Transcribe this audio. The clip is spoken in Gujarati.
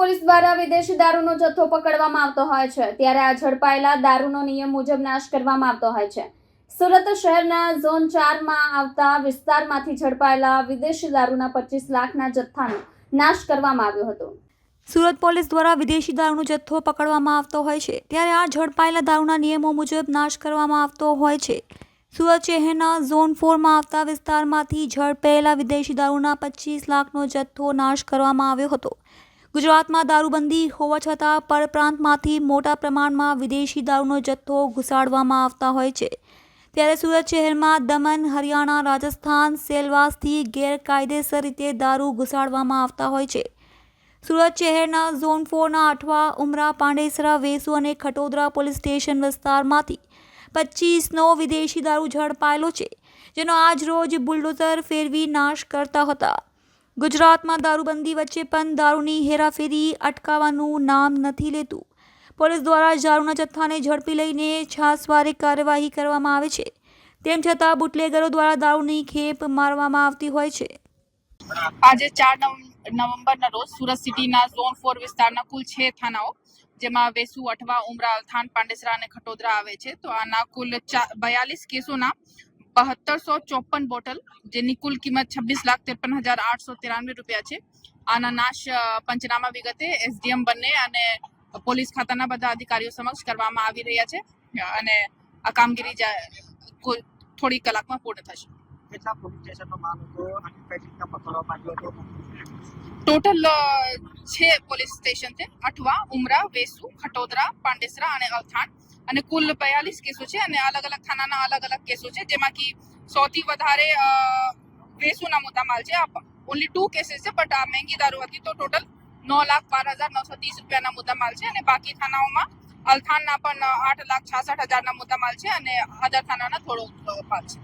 પોલીસ દ્વારા વિદેશી દારૂનો જથ્થો પકડવામાં આવતો હોય છે, ત્યારે આ ઝડપાયેલા દારૂનો નિયમ મુજબ નાશ કરવામાં આવતો હોય છે। સુરત શહેરના ઝોન 4 માં આવતા વિસ્તારમાંથી ઝડપાયેલા વિદેશી દારૂના 25 લાખના જથ્થાનો નાશ કરવામાં આવ્યો હતો। સુરત પોલીસ દ્વારા વિદેશી દારૂનો જથ્થો પકડવામાં આવતો હોય છે, ત્યારે આ ઝડપાયેલા દારૂના નિયમો મુજબ નાશ કરવામાં આવતો હોય છે। સુરત શહેરના ઝોન 4 માં આવતા વિસ્તારમાંથી ઝડપાયેલા વિદેશી દારૂના 25 લાખનો જથ્થો નાશ કરવામાં આવ્યો હતો। ગુજરાતમાં દારૂબંધી હોવા છતાં પરપ્રાંતમાંથી મોટા પ્રમાણમાં વિદેશી દારૂનો જથ્થો ઘુસાડવામાં આવતા હોય છે, ત્યારે સુરત શહેરમાં દમણ, હરિયાણા, રાજસ્થાન, સેલવાસથી ગેરકાયદેસર રીતે દારૂ ઘુસાડવામાં આવતા હોય છે। સુરત શહેરના ઝોન 4ના અઠવા, ઉમરા, પાંડેસરા, વેસુ અને ખટોદરા પોલીસ સ્ટેશન વિસ્તારમાંથી 25નો વિદેશી દારૂ ઝડપાયેલો છે, જેનો આજ રોજ બુલડોઝર ફેરવી નાશ કરતા હતા। ગુજરાતમાં દારૂબંધી વચ્ચે પણ દારૂની હેરાફેરી અટકાવવાનું નામ નથી લેતું। પોલીસ દ્વારા દારૂના જથ્થાને ઝડપી લઈને છાસવારે કાર્યવાહી કરવામાં આવે છે, તેમ છતાં બુટલેગરો દ્વારા દારૂની ખેપ મારવામાં આવતી હોય છે। આજે 4 નવેમ્બરના રોજ સુરત સિટીના ઝોન 4 વિસ્તારના કુલ 6 થાનાઓ, જેમાં વેસુ, અઠવા, ઉમરા, અલથાણ, પાંડેસરા અને ખટોદરા આવે છે, તો આના કુલ 42 કેસોના 7254 બોટલ, જેની કુલ કિંમત 26,53,893 રૂપિયા છે। આના નાશ પંચનામા વિગતે એસડીએમ બંને અને પોલીસ ખાતાના બધા અધિકારીઓ સમક્ષ કરવામાં આવી રહ્યા છે અને આ કામગીરી થોડી કલાકમાં પૂર્ણ થશે। કેટલા પોલીસ સ્ટેશનનો માલ હતો અને કઈ રીતના પકડવામાં આવ્યો હતો? ટોટલ 6 પોલીસ સ્ટેશન છે, અઠવા, ઉમરા, વેસુ, ખટોદરા, પાંડેસરા અને અલથાણ, અને કુલ 42 કેસો છે અને અલગ અલગ થાનાના અલગ અલગ કેસો છે, જેમાંથી સૌથી વધારે વેસુના મુદ્દામાલ છે। ઓનલી 2 કેસીસ છે, બટ આ મહેંગી દારૂ હતી, તો ટોટલ 9,12,930 રૂપિયાના મુદ્દામાલ છે અને બાકી થાનાઓમાં અલથાણના પણ 8,66,000ના મુદ્દામાલ છે અને અધર થાનાના થોડો ભાગ છે।